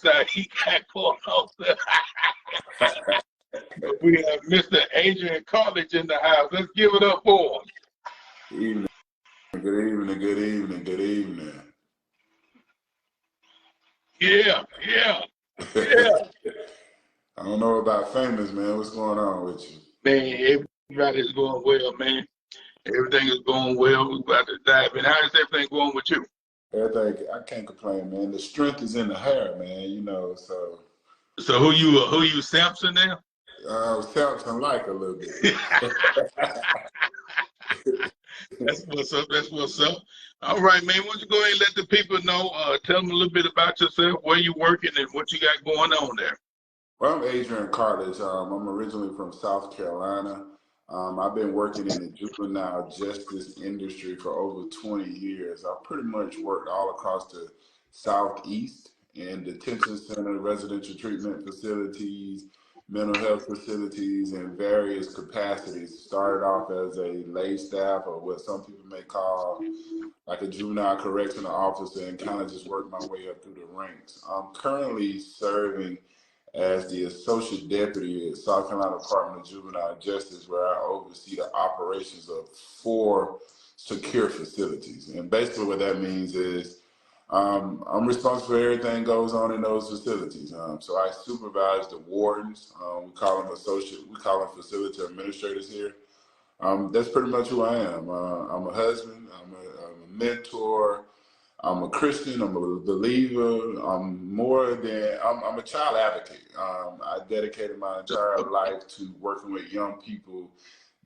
side. He got going on there. But we have Mr. Adrian Cartledge in the house. Let's give it up for him. Evening, good evening, good evening, good evening. Yeah. I don't know about famous, man. What's going on with you? Man, everybody's going well, man. Everything is going well. We're about to dive in. How is everything going with you? Everything, I can't complain, man. The strength is in the hair, man, so. So who you Samson now? Samson like a little bit. That's what's up. All right, man. Why don't you go ahead and let the people know, tell them a little bit about yourself, where you're working, and what you got going on there. Well, I'm Adrian Cartledge. I'm originally from South Carolina. I've been working in the juvenile justice industry for over 20 years. I've pretty much worked all across the Southeast in detention center, residential treatment facilities, mental health facilities in various capacities. Started off as a lay staff, or what some people may call like a juvenile correctional officer, and kind of just worked my way up through the ranks. I'm currently serving as the Associate Deputy at South Carolina Department of Juvenile Justice, where I oversee the operations of 4 secure facilities. And basically what that means is I'm responsible for everything goes on in those facilities. So I supervise the wardens. We call them facility administrators here. That's pretty much who I am. I'm a husband, I'm a mentor, I'm a Christian, I'm a believer, I'm a child advocate. I dedicated my entire life to working with young people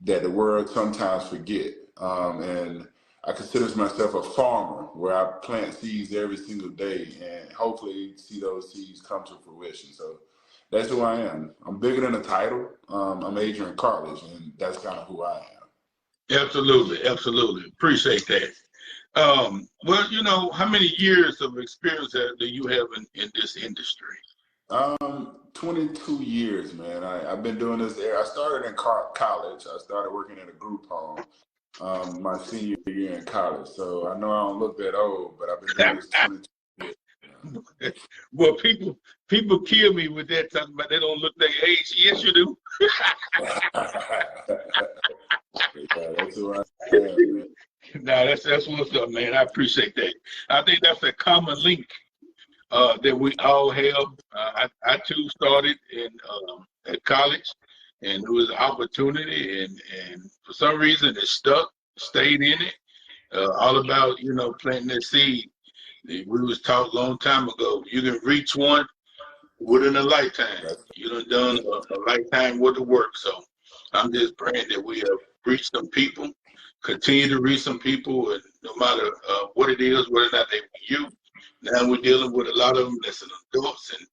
that the world sometimes forget. And I consider myself a farmer where I plant seeds every single day and hopefully see those seeds come to fruition. So that's who I am. I'm bigger than a title. I'm Adrian Cartledge, and that's kind of who I am. Absolutely. Appreciate that. Well, how many years of experience do you have in this industry? 22 years, man. I've been doing this. I started in college. I started working in a group home my senior year in college. So I know I don't look that old, but I've been doing this 22 years. Well, people kill me with that, talking about they don't look their age. Yes, you do. Yeah, that's who I am, man. No, that's what's up, man. I appreciate that. I think that's a common link that we all have. I too started at college, and it was an opportunity, and for some reason it stuck, stayed in it. All about planting that seed. We was taught a long time ago. You can reach one within a lifetime. You done a lifetime worth of work. So I'm just praying that we have reached some people, continue to reach some people, and no matter what it is, whether or not they you. Now we're dealing with a lot of them that's adults, and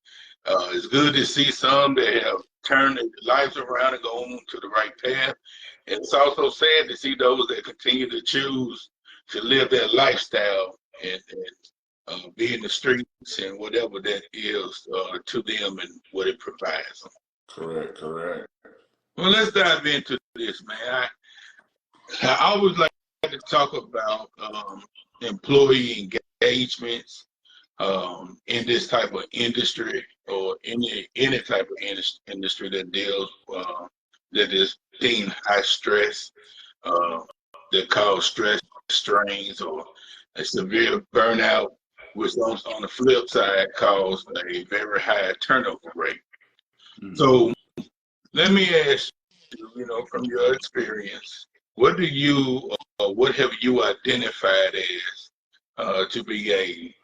it's good to see some that have turned their lives around and gone to the right path. And it's also sad to see those that continue to choose to live that lifestyle and be in the streets and whatever that is to them and what it provides them. Correct. Well, let's dive into this, man. I always like to talk about employee engagements in this type of industry, or any type of industry that deals that is deemed high stress, that cause stress strains or a severe burnout, which on the flip side cause a very high turnover rate. Mm-hmm. So let me ask you, from your experience, what have you identified as to be a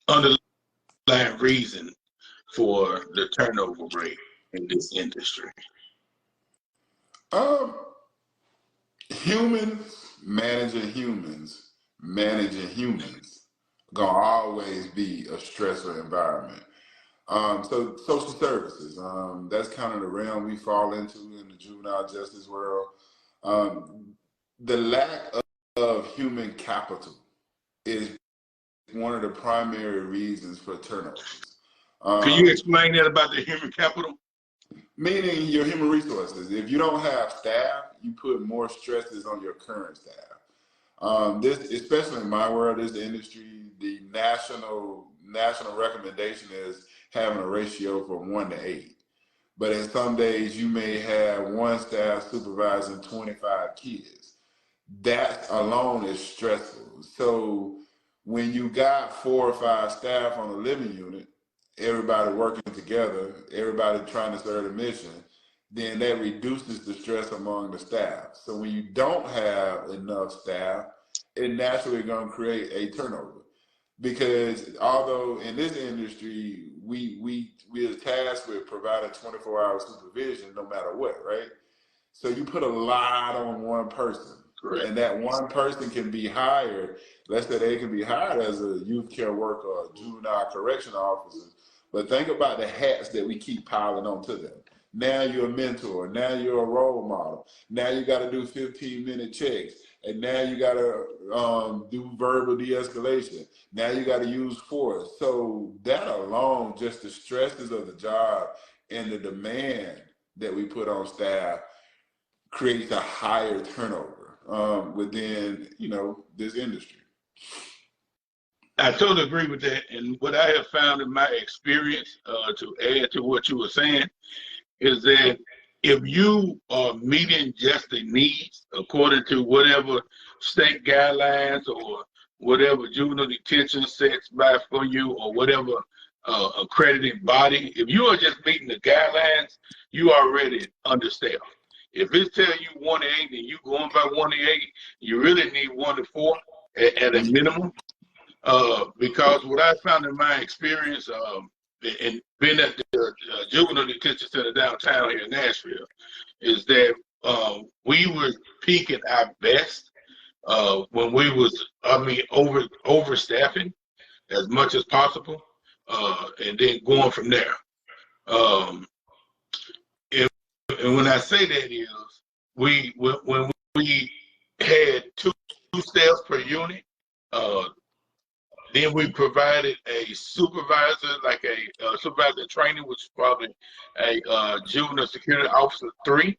underlying reason for the turnover rate in this industry? Humans managing humans gonna always be a stressful environment. So social services, that's kind of the realm we fall into in the juvenile justice world. The lack of human capital is one of the primary reasons for turnovers. Can you explain that about the human capital? Meaning your human resources. If you don't have staff, you put more stresses on your current staff. This, especially in my world, this industry, the national recommendation is having a ratio from 1 to 8. But in some days, you may have one staff supervising 25 kids. That alone is stressful. So when you got 4 or 5 staff on a living unit, everybody working together, everybody trying to serve the mission, then that reduces the stress among the staff. So when you don't have enough staff, it naturally going to create a turnover. Because although in this industry, we are tasked with providing 24-hour supervision no matter what, right? So you put a lot on one person. Correct. And that one person can be hired. Let's say they can be hired as a youth care worker or juvenile correction officer. But think about the hats that we keep piling onto them. Now you're a mentor. Now you're a role model. Now you got to do 15-minute checks. And now you got to do verbal de-escalation. Now you got to use force. So that alone, just the stresses of the job and the demand that we put on staff creates a higher turnover within, this industry. I totally agree with that. And what I have found in my experience, to add to what you were saying, is that if you are meeting just the needs according to whatever state guidelines or whatever juvenile detention sets by for you or whatever accredited body, if you are just meeting the guidelines, you already understaffed. If it tells you 1 to 8 and you going by 1 to 8, you really need 1 to 4 at a minimum. Because what I found in my experience, and being at the juvenile detention center downtown here in Nashville, is that we were peaking our best when we was, overstaffing as much as possible, and then going from there. And when I say that is, when we had two staffs per unit, then we provided a supervisor, like a supervisor training, which is probably a juvenile security officer 3,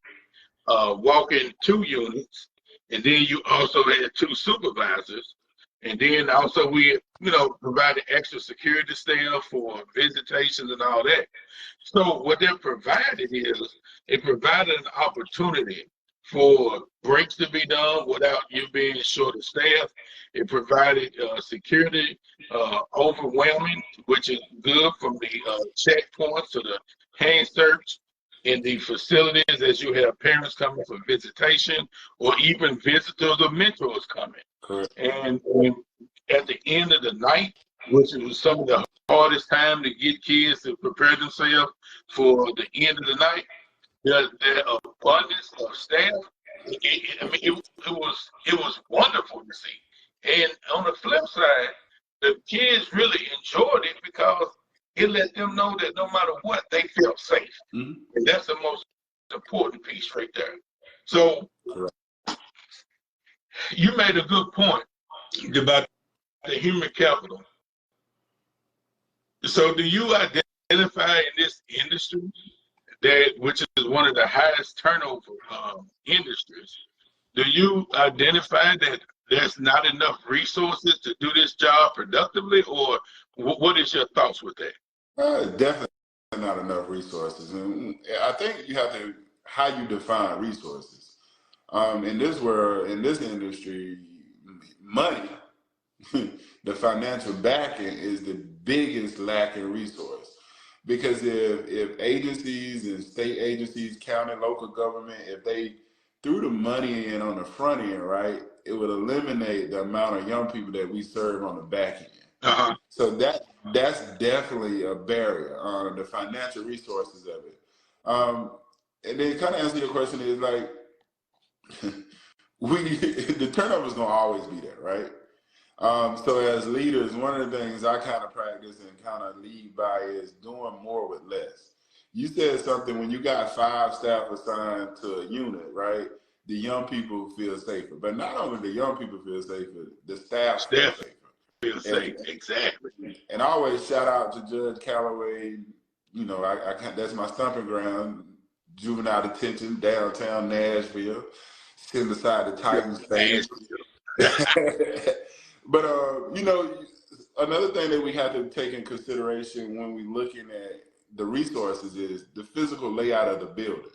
walking 2 units. And then you also had 2 supervisors. And then also we, provided extra security staff for visitations and all that. So what that provided is, it provided an opportunity for breaks to be done without you being short of staff. It provided security overwhelming, which is good, from the checkpoints to the hand search in the facilities as you have parents coming for visitation or even visitors or mentors coming. Correct. And at the end of the night, which was some of the hardest time to get kids to prepare themselves for the end of the night, the abundance of staff, it was wonderful to see. And on the flip side, the kids really enjoyed it because it let them know that no matter what, they felt safe. Mm-hmm. And that's the most important piece right there. So you made a good point about the human capital. So do you identify in this industry, which is one of the highest turnover industries, do you identify that there's not enough resources to do this job productively, or what is your thoughts with that? Definitely not enough resources. And I think you have to, how you define resources. In this world, in this industry, money, the financial backing is the biggest lacking resource. Because if agencies and state agencies, county, local government, if they threw the money in on the front end, right, it would eliminate the amount of young people that we serve on the back end. Uh-huh. So that's definitely a barrier, the financial resources of it. And then kind of answer your question is like, the turnover is going to always be there, right? So as leaders, one of the things I kind of practice and kind of lead by is doing more with less. You said something, when you got 5 staff assigned to a unit, right? The young people feel safer. But not only the young people feel safer, the staff feel safer. Feel safe, exactly. And I always shout out to Judge Calloway. I that's my stomping ground, juvenile detention, downtown Nashville, sitting beside the Titans fans. But, another thing that we have to take in consideration when we're looking at the resources is the physical layout of the building.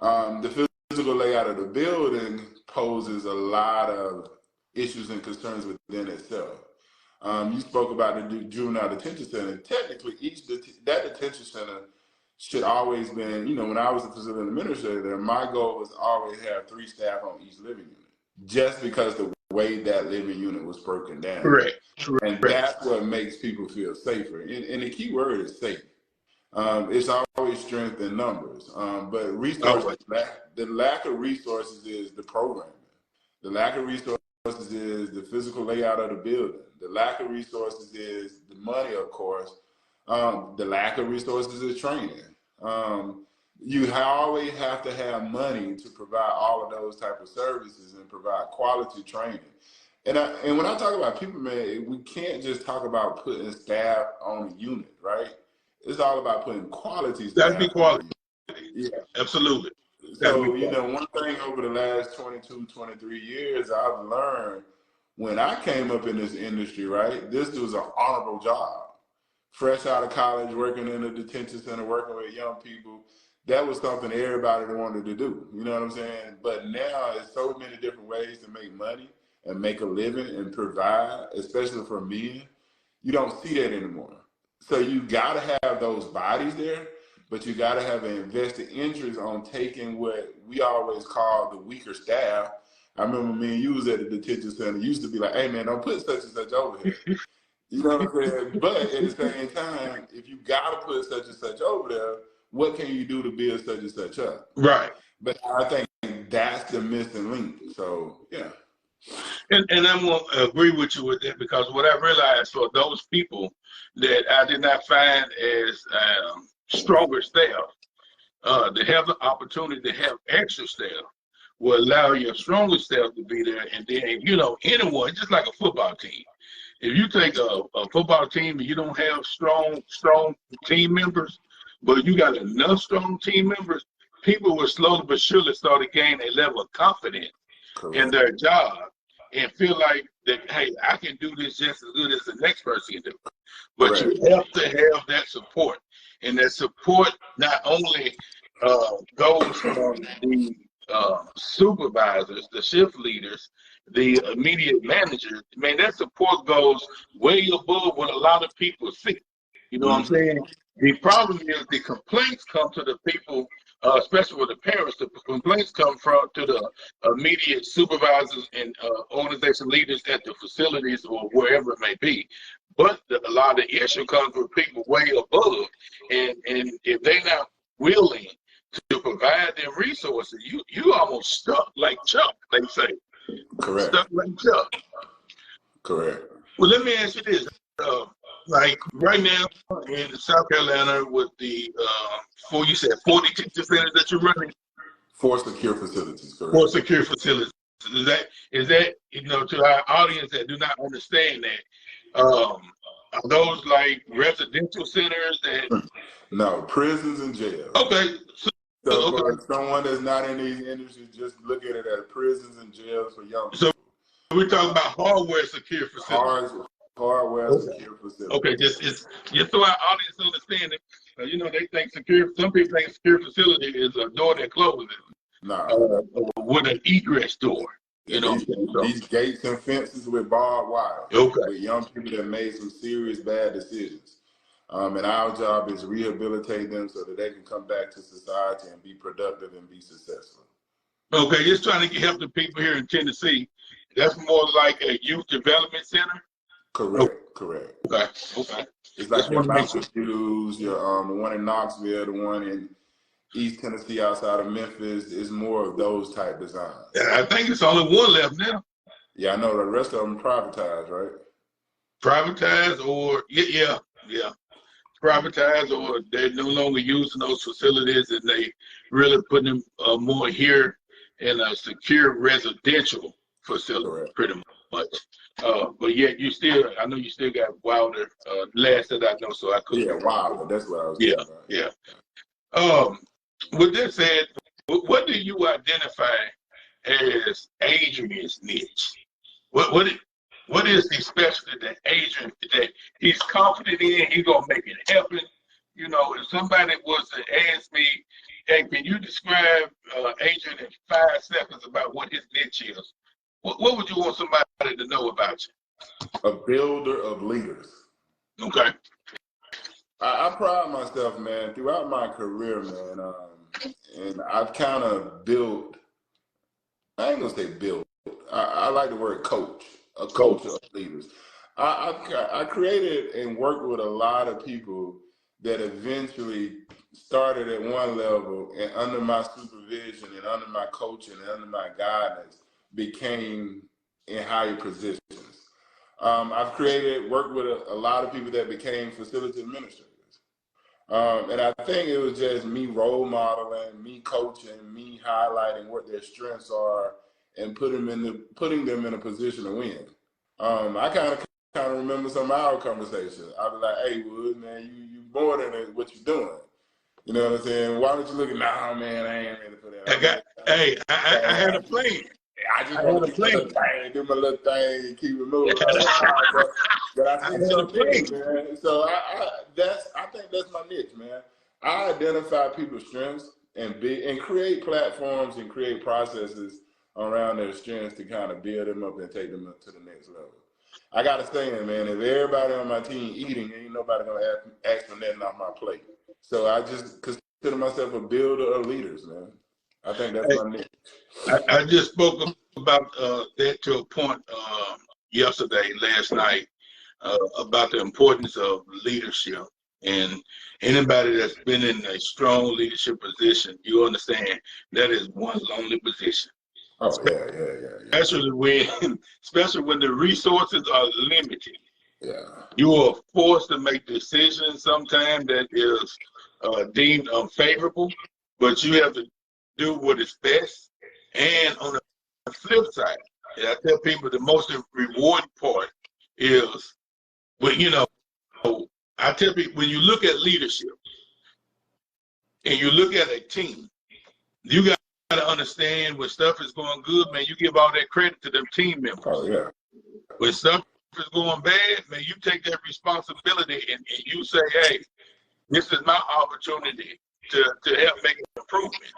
The physical layout of the building poses a lot of issues and concerns within itself. You spoke about the juvenile detention center. Technically, that detention center should always been, when I was a facility administrator there, my goal was always have 3 staff on each living unit, just because the way that living unit was broken down. Correct. And that's what makes people feel safer. And the key word is safe. It's always strength in numbers, but resources. The lack of resources is the programming. The lack of resources is the physical layout of the building. The lack of resources is the money, of course. The lack of resources is training. You always have to have money to provide all of those type of services and provide quality training. And when I talk about people, man, we can't just talk about putting staff on a unit, right? It's all about putting quality staff. That'd be quality. Yeah, absolutely. So, one thing over the last 22, 23 years, I've learned when I came up in this industry, right, this was an honorable job. Fresh out of college, working in a detention center, working with young people, that was something everybody wanted to do. You know what I'm saying? But now there's so many different ways to make money and make a living and provide, especially for men. You don't see that anymore. So you got to have those bodies there, but you got to have an invested interest on taking what we always call the weaker staff. I remember me and you was at the detention center. You used to be like, hey, man, don't put such and such over here. You know what I'm saying? But at the same time, if you got to put such and such over there, what can you do to build such and such up? Right. But I think that's the missing link. So, yeah. And I'm going to agree with you with that, because what I realized for those people that I did not find as stronger staff, to have the opportunity to have extra staff will allow your stronger staff to be there. And then, anyone, just like a football team, if you take a football team and you don't have strong team members, but you got enough strong team members, people will slowly but surely start to gain a level of confidence in their job and feel like that, hey, I can do this just as good as the next person can do. But you have to have that support. And that support not only goes from the supervisors, the shift leaders, the immediate managers. Man, that support goes way above what a lot of people see. You know what I'm saying? The problem is the complaints come to the people, especially with the parents. The complaints come to the immediate supervisors and organization leaders at the facilities or wherever it may be. But a lot of the issue comes from people way above. And if they're not willing to provide them resources, you almost stuck like Chuck, they say. Correct. Stuck like Chuck. Correct. Well, let me ask you this. Like right now in South Carolina with the, you said 40 detention centers that you're running? 4 secure facilities, correct. 4 secure facilities. Is that, to our audience that do not understand that, are those like residential centers that? No, prisons and jails. Okay. So for someone that's not in these industries, just look at it as prisons and jails for young people. So we're talking about hardware secure facilities. Hardware secure facilities. Okay, just so our audience understand it. They think some people think secure facility is a door that closes. No. With an egress door. These gates and fences with barbed wire. Okay. With young people that made some serious bad decisions. And our job is rehabilitate them so that they can come back to society and be productive and be successful. Okay, just trying to help the people here in Tennessee. That's more like a youth development center? Correct, correct. Okay. It's like your Mountain Views, the one in Knoxville, the one in East Tennessee outside of Memphis. Is more of those type designs. I think it's only one left now. Yeah, I know the rest of them privatized, right? Privatized or, yeah. Privatized, or they're no longer using those facilities and they really putting them more here in a secure residential facility, pretty much. But yet I know you still got Wilder, last that I know, so I couldn't. Yeah, Wilder, that's what I was talking about. Yeah. With that said, what do you identify as Adrian's niche? What is the specialty that Adrian, that he's confident in, he's going to make it happen? You know, if somebody was to ask me, hey, can you describe Adrian in 5 seconds about what his niche is? What would you want somebody to know about you? A builder of leaders. Okay. I pride myself, man, throughout my career, man, and I've kind of built, I ain't gonna say built, I like the word coach, a coach of leaders. I created and worked with a lot of people that eventually started at one level and under my supervision and under my coaching and under my guidance became in higher positions. I've worked with a lot of people that became facility administrators. And I think it was just me role modeling, me coaching, me highlighting what their strengths are and putting them in a position to win. I kind of remember some of our conversations. I'd be like, hey, Wood, man, you more than what you're doing. You know what I'm saying? Why don't you look at, nah, man, I ain't ready for that. I had a plan. I just want to do my little thing and keep it moving. But I see something, man. So I think that's my niche, man. I identify people's strengths and create platforms and create processes around their strengths to kind of build them up and take them up to the next level. I got to say, man, if everybody on my team eating, ain't nobody going to ask for nothing off my plate. So I just consider myself a builder of leaders, man. I think that's my niche. I just spoke about that to a point last night, about the importance of leadership. And anybody that's been in a strong leadership position, you understand that is one lonely position. Oh, yeah. Especially when the resources are limited. Yeah. You are forced to make decisions sometimes that is deemed unfavorable, but you have to do what is best. And on the flip side, I tell people the most rewarding part is I tell people when you look at leadership and you look at a team, you got to understand when stuff is going good, man, you give all that credit to them team members. Oh, yeah. When stuff is going bad, man, you take that responsibility and you say, hey, this is my opportunity to help make an improvement.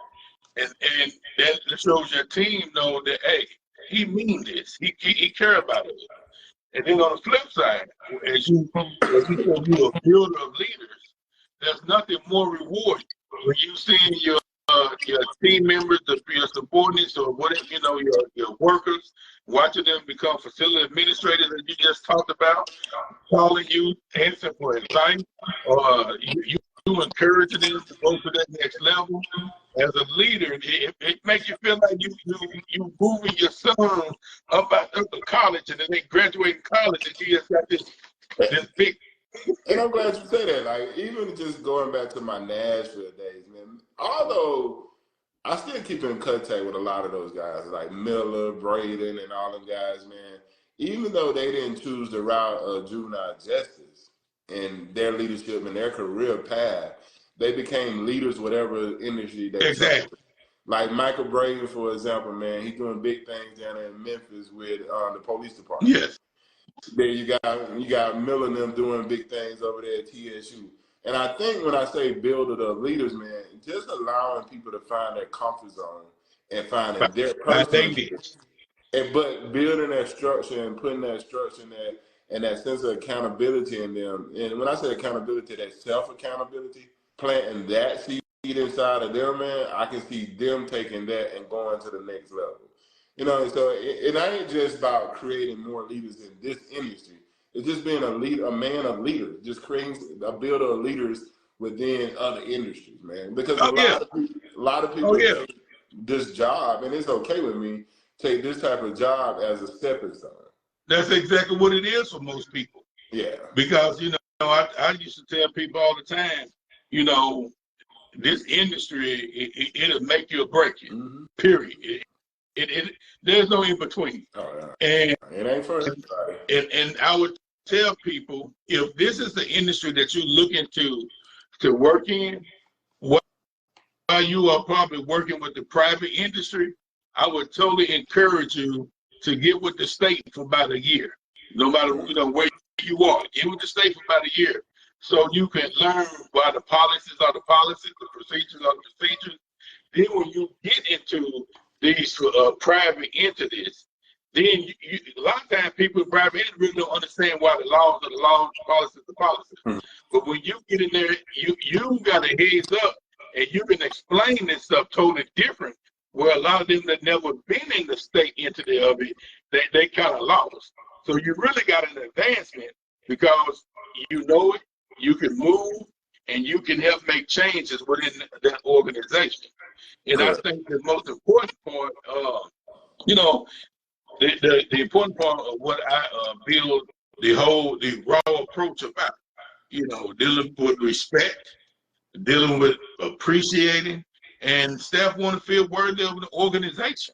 And that shows your team know that, hey, he means this. He care about it. And then on the flip side, as you said, you're a builder of leaders, there's nothing more rewarding when you see your team members, your subordinates, or whatever, your workers, watching them become facility administrators that you just talked about, calling you, answering for advice, or you encouraging them to go to that next level. As a leader, it makes you feel like you moving your son up to college, and then they graduate college, and you just got this big. And I'm glad you said that. Like, even just going back to my Nashville days, man, although I still keep in contact with a lot of those guys, like Miller, Braden, and all them guys, man, even though they didn't choose the route of juvenile justice in their leadership and their career path, they became leaders, whatever industry they Exactly. Like Michael Braden, for example, man, he's doing big things down there in Memphis with the police department. Yes. There you got Miller and them doing big things over there at TSU. And I think when I say builder of leaders, man, just allowing people to find their comfort zone and finding their personal but building that structure and putting that structure in that and that sense of accountability in them. And when I say accountability, that self-accountability, planting that seed inside of them, man, I can see them taking that and going to the next level. So it ain't just about creating more leaders in this industry. It's just being a man of leaders, just creating a builder of leaders within other industries, man. Because a lot of people take this job, and it's okay with me, take this type of job as a stepping stone. That's exactly what it is for most people. Yeah. Because, I used to tell people all the time, this industry, it'll make you or break you, period. There's no in between. Oh, yeah. And it ain't for everybody. And I would tell people, if this is the industry that you're looking to work in, while you are probably working with the private industry, I would totally encourage you to get with the state for about a year. no matter where you are. You would just stay for about a year, so you can learn why the policies are the policies, the procedures are the procedures. Then when you get into these private entities, then a lot of times people in private entities really don't understand why the laws are the laws, the policies are the policies. But when you get in there, you got a heads up, and you can explain this stuff totally different. Where a lot of them that never been in the state entity of it, they kind of lost. So you really got an advancement because you know it, you can move, and you can help make changes within that organization. And I think the most important part, the important part of what I build the raw approach about, dealing with respect, dealing with appreciating, and staff want to feel worthy of the organization.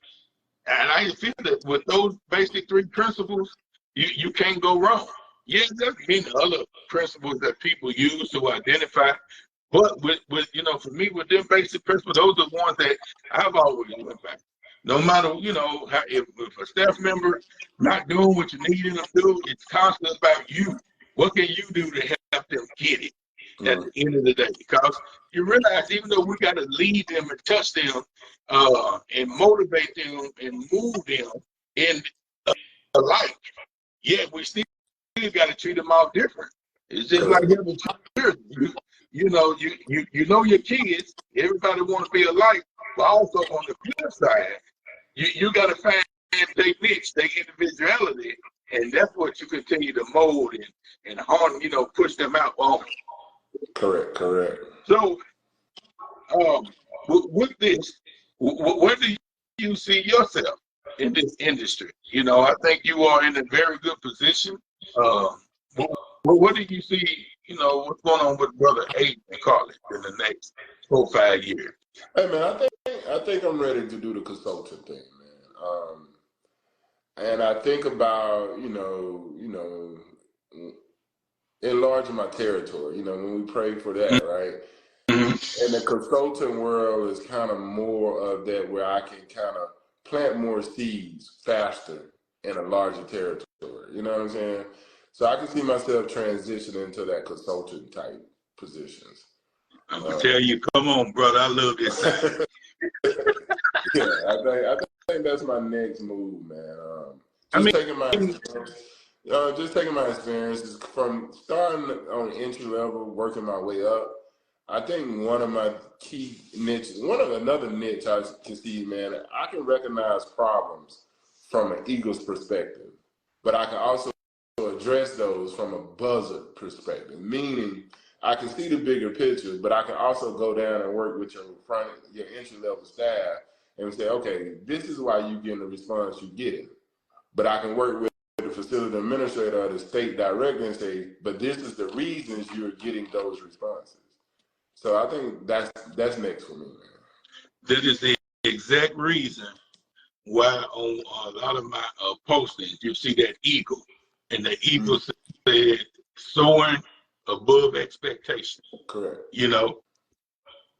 And I feel that with those basic three principles, you can't go wrong. Yes, there's many other principles that people use to identify, but with for me, with them basic principles, those are the ones that I've always went back. No matter, how, if a staff member not doing what you need them to do, it's constantly about you. What can you do to help them get it at the end of the day? Because you realize even though we got to lead them and touch them and motivate them and move them in a life, yet we still got to treat them all different. It's just like having children. You know your kids. Everybody want to be alike, but also on the flip side, you got to find their niche, their individuality, and that's what you continue to mold and harm. Push them out on. Correct. So, with this, where do you see yourself in this industry? I think you are in a very good position. What do you see? What's going on with Brother Adrian and Cartledge in the next 4 or 5 years? Hey man, I think I'm ready to do the consulting thing, man. And I think about enlarging my territory. When we pray for that, right? And the consulting world is kind of more of that, where I can kind of plant more seeds faster in a larger territory. You know what I'm saying? So I can see myself transitioning into that consultant type positions. I'm gonna tell you, come on, brother. I love this. Yeah, I think that's my next move, man. Taking my experiences from starting on entry level, working my way up. I think one of my key niches, another niche I can see, man, I can recognize problems from an eagle's perspective, but I can also address those from a buzzard perspective, meaning I can see the bigger picture, but I can also go down and work with your entry level staff and say, okay, this is why you're getting the response you're getting. But I can work with the facility administrator or the state director and say, but this is the reasons you're getting those responses. So I think that's next for me, man. That is the exact reason why on a lot of my postings you see that eagle, and the eagle said soaring above expectation. Correct.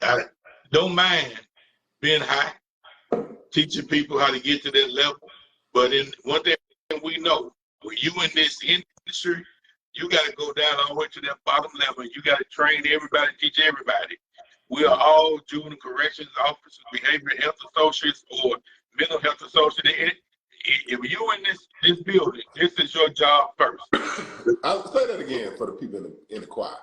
I don't mind being high, teaching people how to get to that level. But in one thing we know, when you in this industry, you got to go down all the way to that bottom level. You got to train everybody, teach everybody. We are all juvenile corrections officers, behavioral health associates, or mental health associates. If you're in this building, this is your job first. I'll say that again for the people in the choir.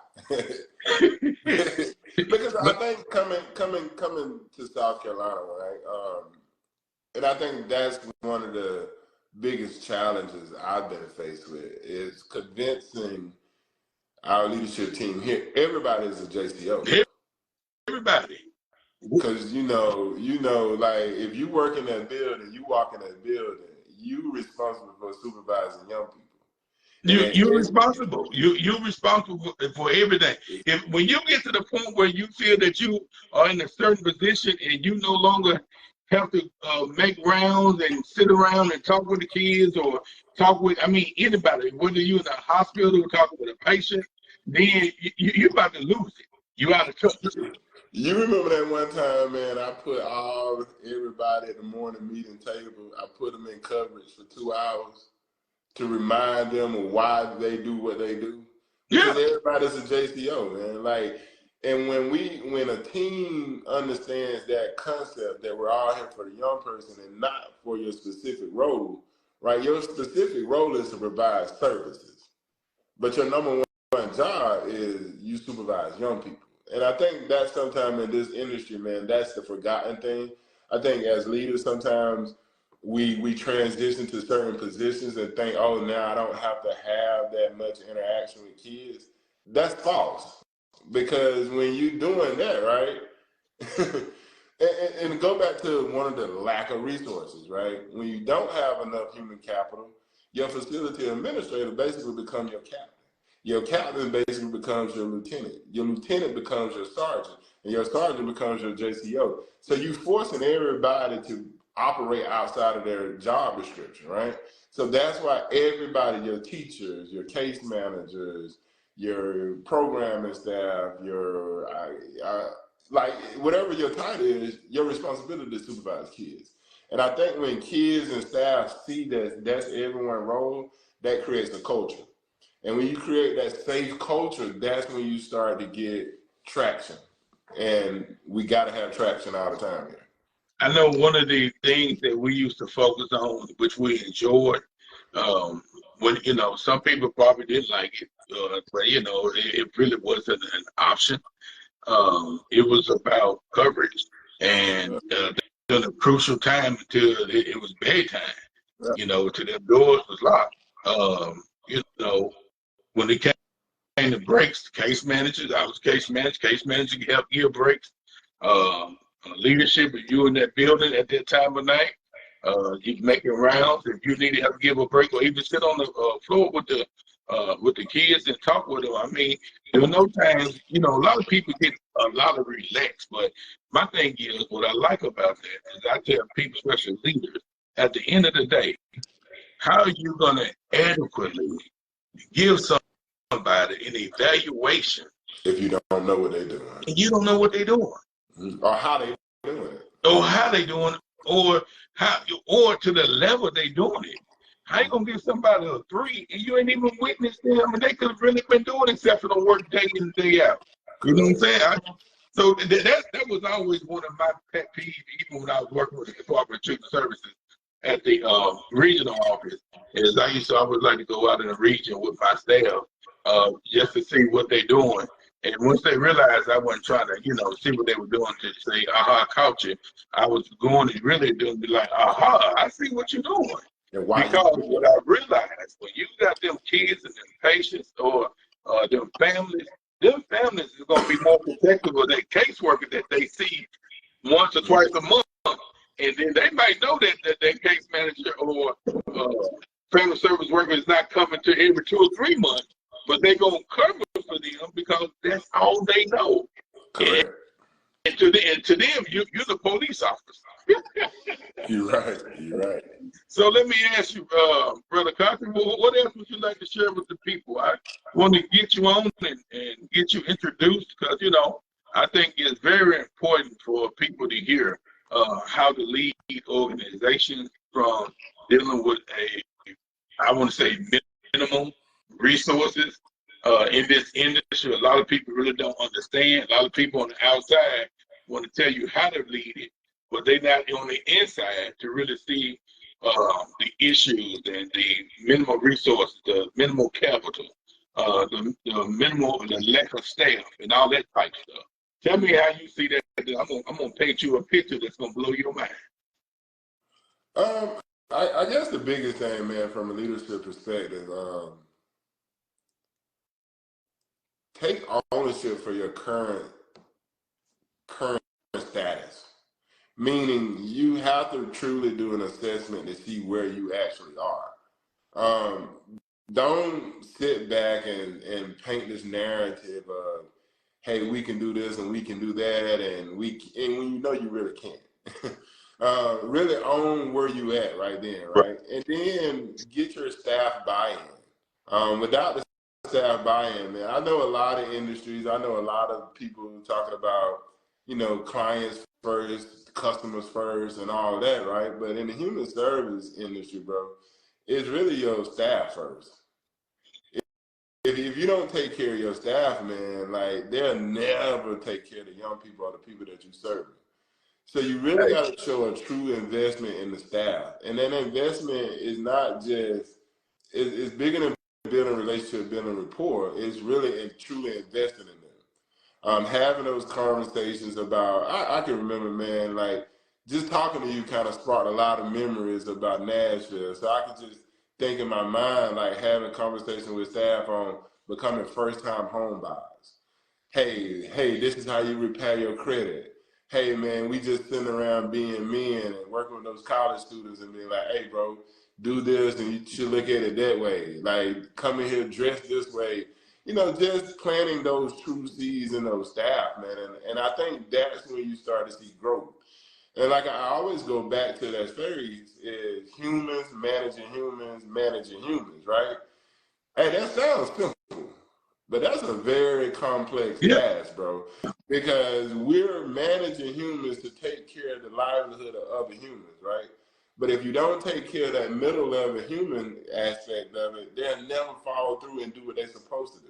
Because I think coming to South Carolina, right? And I think that's one of the biggest challenges I've been faced with is convincing our leadership team here. Everybody is a JCO. Everybody. Because like if you work in that building, you walk in that building, you responsible for supervising young people. You're responsible. You're responsible for everything. When you get to the point where you feel that you are in a certain position and you no longer have to make rounds and sit around and talk with the kids or talk with anybody, whether you're in a hospital or talking with a patient, then you're about to lose it. You out of touch. You remember that one time, man, I put everybody at the morning meeting table, I put them in coverage for 2 hours to remind them of why they do what they do. Yeah. Because everybody's a JCO, man. Like, and when a team understands that concept that we're all here for the young person and not for your specific role, right? Your specific role is to provide services, but your number one job is you supervise young people. And I think that sometimes in this industry, man, that's the forgotten thing. I think as leaders, sometimes we transition to certain positions and think, oh, now I don't have to have that much interaction with kids. That's false. Because when you're doing that, right? and go back to one of the lack of resources, right? When you don't have enough human capital, your facility administrator basically becomes your captain. Your captain basically becomes your lieutenant. Your lieutenant becomes your sergeant, and your sergeant becomes your JCO. So you forcing everybody to operate outside of their job description, right? So that's why everybody, your teachers, your case managers, your programming staff, your like whatever your title is, your responsibility to supervise kids. And I think when kids and staff see that that's everyone's role, that creates a culture. And when you create that safe culture, that's when you start to get traction. And we got to have traction all the time here. I know one of the things that we used to focus on, which we enjoyed, when, you know, some people probably didn't like it, but, you know, it really wasn't an option. It was about coverage and during a crucial time until it was bedtime, you know, till the doors was locked. You know, when it came to breaks, case managers, I was case manager helped give breaks. Leadership, if you in that building at that time of night, you making rounds. If you need to help give a break or even sit on the floor with the kids and talk with them. I mean, there were no times, you know, a lot of people get a lot of relax, but my thing is, what I like about that is I tell people, especially leaders, at the end of the day, how are you going to adequately give somebody an evaluation if you don't know what they're doing, and you don't know what they're doing, or how they doing it, or how they doing it, or to the level they doing it? How you gonna give somebody a 3 and you ain't even witnessed them and they could have really been doing except for the work day in day out? You know what I'm saying? So that was always one of my pet peeves, even when I was working with the Department of Children's Services at the regional office. Is I used to always like to go out in the region with my staff just to see what they're doing. And once they realized I wasn't trying to, you know, see what they were doing to say, aha, culture, I was going to really do be like, aha, I see what you're doing. Because what I realized, when you got them kids and them patients or them families is going to be more protective of that caseworker that they see once or twice a month. And then they might know that case manager or family service worker is not coming to every 2 or 3 months, but they're going to cover for them because that's all they know. Correct. And to them, you're the police officer. You're right. You're right. So let me ask you, Brother Cochran, what else would you like to share with the people? I want to get you on and get you introduced because, you know, I think it's very important for people to hear how to lead organizations from dealing with I want to say minimum resources in this industry. A lot of people really don't understand. A lot of people on the outside want to tell you how to lead it, but they're not on the inside to really see the issues and the minimal resources, the minimal capital, the lack of staff, and all that type of stuff. Tell me how you see that. I'm gonna paint you a picture that's gonna blow your mind. I guess the biggest thing, man, from a leadership perspective, take ownership for your current status. Meaning you have to truly do an assessment to see where you actually are. Don't sit back and paint this narrative of, hey, we can do this and we can do that, and when you know you really can't. Really own where you at right then, right? And then get your staff buy-in. Without the staff buy-in, man, I know a lot of industries, I know a lot of people talking about, you know, clients first, customers first, and all that, right? But in the human service industry, bro, it's really your staff first. If you don't take care of your staff, man, like they'll never take care of the young people or the people that you serve. So you really got to show a true investment in the staff, and that investment is not just it's bigger than building a relationship, building rapport. It's really truly investing in them. Having those conversations about, I can remember, man, like just talking to you kind of sparked a lot of memories about Nashville. So I could just think in my mind, like having conversations with staff on becoming first-time home buyers. Hey, this is how you repair your credit. Hey, man, we just sitting around being men and working with those college students and being like, hey, bro, do this and you should look at it that way. Like, come in here dressed this way. You know, just planting those true seeds in those staff, man. And I think that's when you start to see growth. And like I always go back to that phrase is humans, managing humans, right? Hey, that sounds simple, but that's a very complex task, bro. Because we're managing humans to take care of the livelihood of other humans, right? But if you don't take care of that middle level human aspect of it, they'll never follow through and do what they're supposed to do.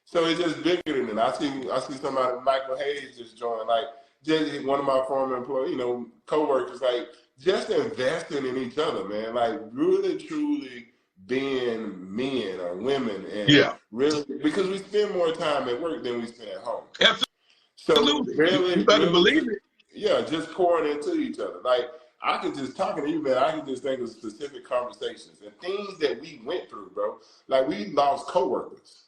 So it's just bigger than that. I see somebody, Michael Hayes, just joined, like just one of my former employees, you know, coworkers, like just investing in each other, man. Like really, truly being men or women, and really because we spend more time at work than we spend at home. Absolutely. So really, you better believe it. Yeah, just pouring into each other. Like I could just talking to you, man. I can just think of specific conversations and things that we went through, bro. Like we lost coworkers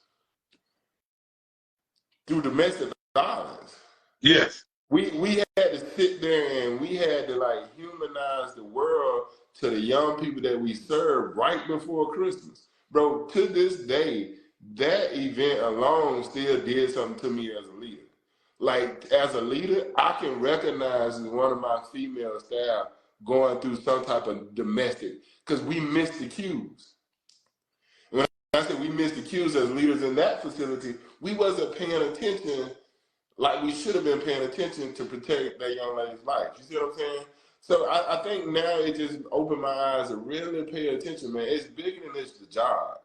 through domestic violence. Yes. We had to sit there and we had to like humanize the world to the young people that we serve right before Christmas. Bro, to this day, that event alone still did something to me as a leader. Like as a leader, I can recognize one of my female staff going through some type of domestic, because we missed the cues. When I said we missed the cues as leaders in that facility, we wasn't paying attention like we should have been paying attention to protect that young lady's life. You see what I'm saying? So I think now it just opened my eyes to really pay attention, man. It's bigger than just the job.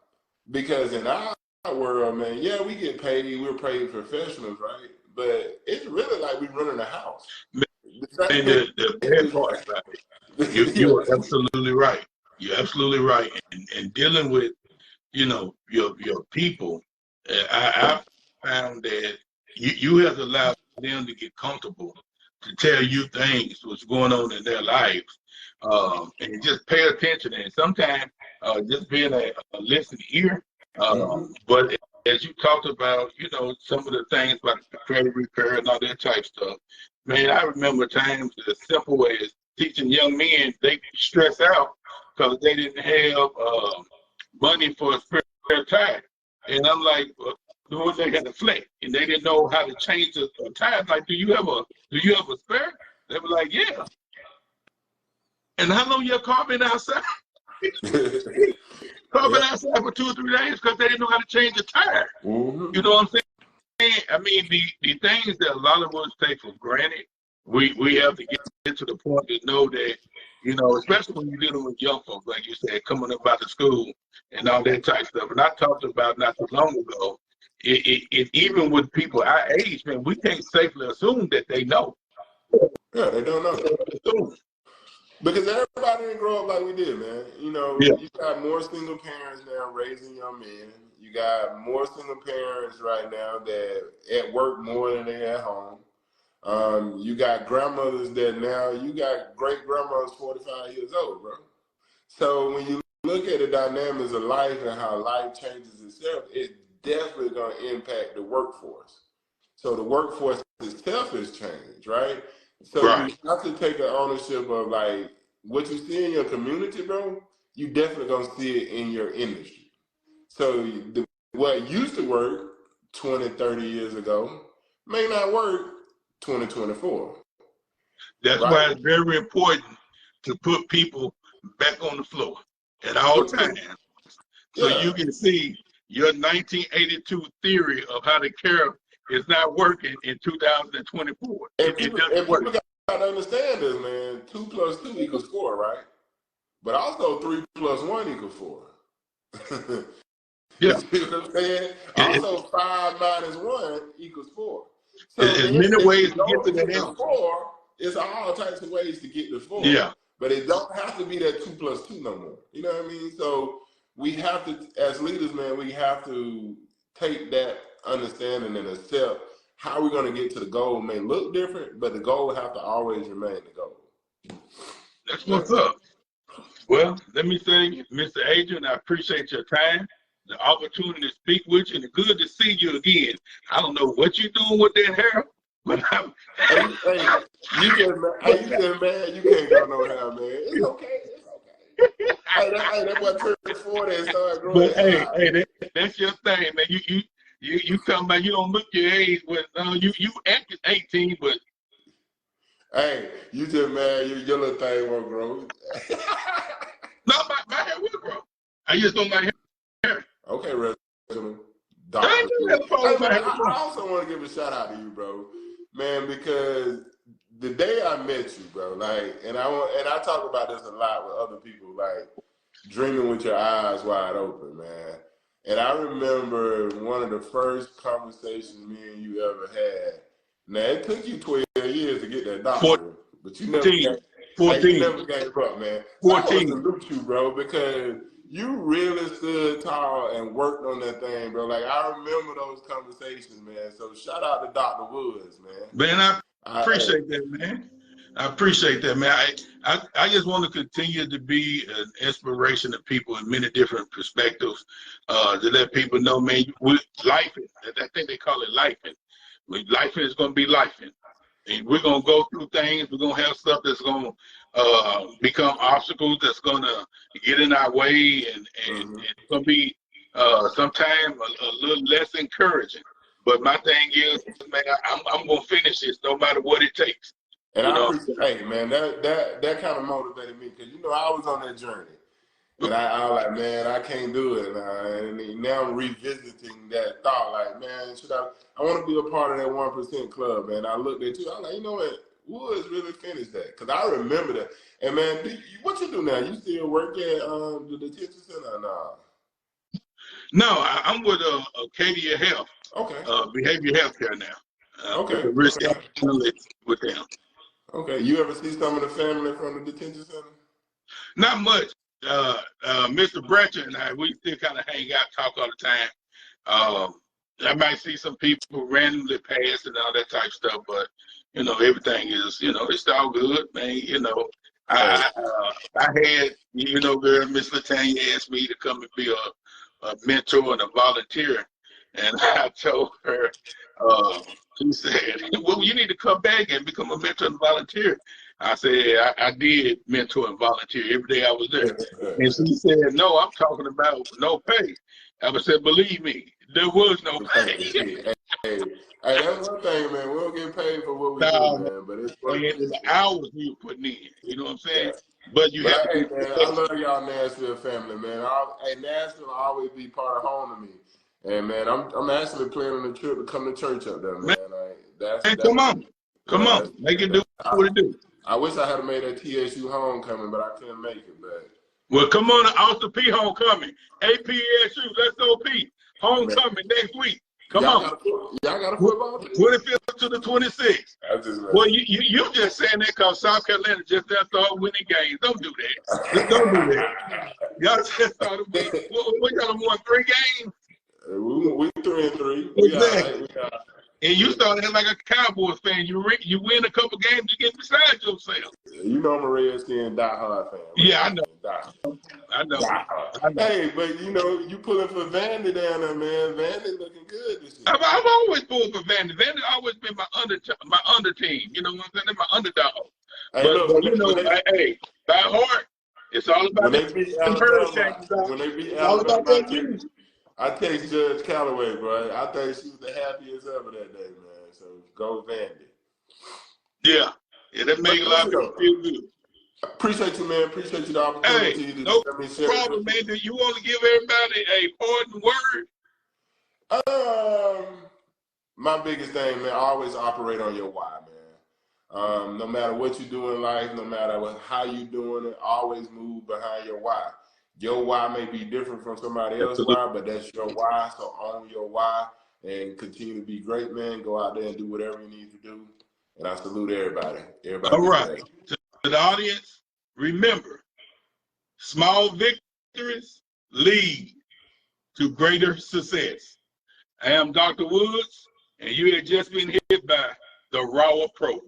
Because in our world, man, yeah, we get paid. We're paid professionals, right? But it's really like we running a house. And the bad part about it, you are absolutely right. You're absolutely right. And dealing with, you know, your people, I found that you have to allow them to get comfortable to tell you things, what's going on in their lives, and just pay attention. And sometimes just being a listening ear. But as you talked about, you know, some of the things about the credit repair and all that type stuff, man, I remember times as simple as teaching young men, they stress out because they didn't have money for a spare tire. And I'm like, well, they had a flat and they didn't know how to change the tire. Like, do you have a spare? They were like, yeah. And how long your car been outside? Car been outside for 2 or 3 days because they didn't know how to change the tire. You know what I'm saying? I mean, the things that a lot of us take for granted, we have to get to the point to know that, you know, especially when you're dealing with young folks, like you said, coming up out of school and all that type of stuff. And I talked about not too long ago, it even with people our age, man, we can't safely assume that they know. Yeah, they don't know. Because everybody didn't grow up like we did, man. You know, you got more single parents now raising young men. You got more single parents right now that at work more than they at home. You got grandmothers that now, you got great grandmothers 45 years old, bro. So when you look at the dynamics of life and how life changes itself, it's definitely going to impact the workforce. So the workforce itself has changed, right? So you have to take the ownership of like what you see in your community, bro. You definitely gonna see it in your industry. So what used to work 20, 30 years ago may not work 2024. That's why it's very important to put people back on the floor at all times, so you can see your 1982 theory of how to care is not working in 2024. And people got to understand this, man. 2 + 2 = 4, right? but also 3 + 1 = 4. Yeah. You see what I'm saying? Also, 5 - 1 = 4. So There's then, many if ways you to get don't to get the to answer. 4, it's all types of ways to get to 4. Yeah. But it don't have to be that 2 + 2 no more. You know what I mean? So we have to, as leaders, man, we have to take that understanding and accept how we're going to get to the goal may look different, but the goal have to always remain the goal. That's what's up. Well, let me say, Mr. Adrian, I appreciate your time, the opportunity to speak with you, and it's good to see you again. I don't know what you're doing with that hair, but Hey, you just man, you can't grow no hair, man. It's okay. It's okay. That boy turned 40 and started growing but hair. hey, that's your thing, man. You talking about you don't look your age, but you act 18, but Hey, you just man, your little thing won't grow. no, my hair will grow. I just don't like hair. Okay, Reginald. I ain't Dr. never had a problem Hey, with my man, hair. I also want to give a shout out to you, bro. Man, because the day I met you, bro, like, and I talk about this a lot with other people, like dreaming with your eyes wide open, man. And I remember one of the first conversations me and you ever had. Now, it took you 12 years to get that doctorate, but you never gave up, man. So I want to salute you, bro, because you really stood tall and worked on that thing, bro. Like, I remember those conversations, man. So shout out to Dr. Woods, man. Man, I appreciate that, man. I appreciate that, man. I just want to continue to be an inspiration to people in many different perspectives, to let people know, man, life, I think they call it lifing. Life is going to be lifing. And we're going to go through things. We're going to have stuff that's going to become obstacles that's going to get in our way. And it's going to be sometimes a little less encouraging. But my thing is, man, I'm going to finish this no matter what it takes. And I appreciate, hey, man, that kind of motivated me because, I was on that journey. And I was like, man, I can't do it. And now I'm revisiting that thought, like, man, I want to be a part of that 1% club, man. I looked at you, I was like, you know what? Woods really finished that. Because I remember that. And, man, what you do now? You still work at the detention center or nah? No, I'm with Acadia Health. Okay. Behavior health care now. Okay. With risk analyst with them. Okay. You ever see some of the family from the detention center? Not much. Mr. Bretcher and I, we still kind of hang out, talk all the time. I might see some people randomly pass and all that type stuff, but everything is, it's all good, man. I had, girl, Miss Latanya asked me to come and be a mentor and a volunteer, and I told her, she said, well, you need to come back and become a mentor and volunteer. I said, I did mentor and volunteer every day I was there. And she said, no, I'm talking about no pay. I said, believe me, there was no pay. Hey, that's one thing, man. We don't get paid for what we do, man. But it's the hours we were putting in. You know what I'm saying? Yeah. But you have to. Man, I love y'all Nashville family, man. Nashville will always be part of home to me. And man, I'm actually planning a trip to come to church up there, man. Come on, make it do what it do. I wish I had made that TSU homecoming, but I couldn't make it. But well, come on to Austin P homecoming, APSU, let's go P homecoming next week. Come on, y'all got a football team? 25th to the 26th. Well, you just saying that because South Carolina just started winning games. Don't do that. Just don't do that. Y'all just started winning. What y'all won 3 games? We 3-3. Exactly. And you started like a Cowboys fan. You win a couple games, you get beside yourself. You know I'm a Redskin diehard fan. Yeah, I know. I know. Hey, but you pulling for Vandy down there, man. Vandy looking good this year. I've always pulled for Vandy. Vandy always been my under team. You know what I'm saying? They're my underdog. Hey, hey, by heart, it's all about when they beat Alabama, I text Judge Calloway, bro. I think she was the happiest ever that day, man. So go Vandy. Yeah, that made a lot of people feel good. Appreciate you, man. Appreciate you the opportunity. Hey, no problem, man. Do you want to give everybody a parting word? My biggest thing, man, always operate on your why, man. No matter what you do in life, no matter how you doing it, always move behind your why. Your why may be different from somebody else's Absolutely. why, but that's your why. So own your why and continue to be great, man. Go out there and do whatever you need to do. And I salute everybody. All Everybody be right. great. To the audience, remember, small victories lead to greater success. I am Dr. Woods, and you had just been hit by the Raw Pro.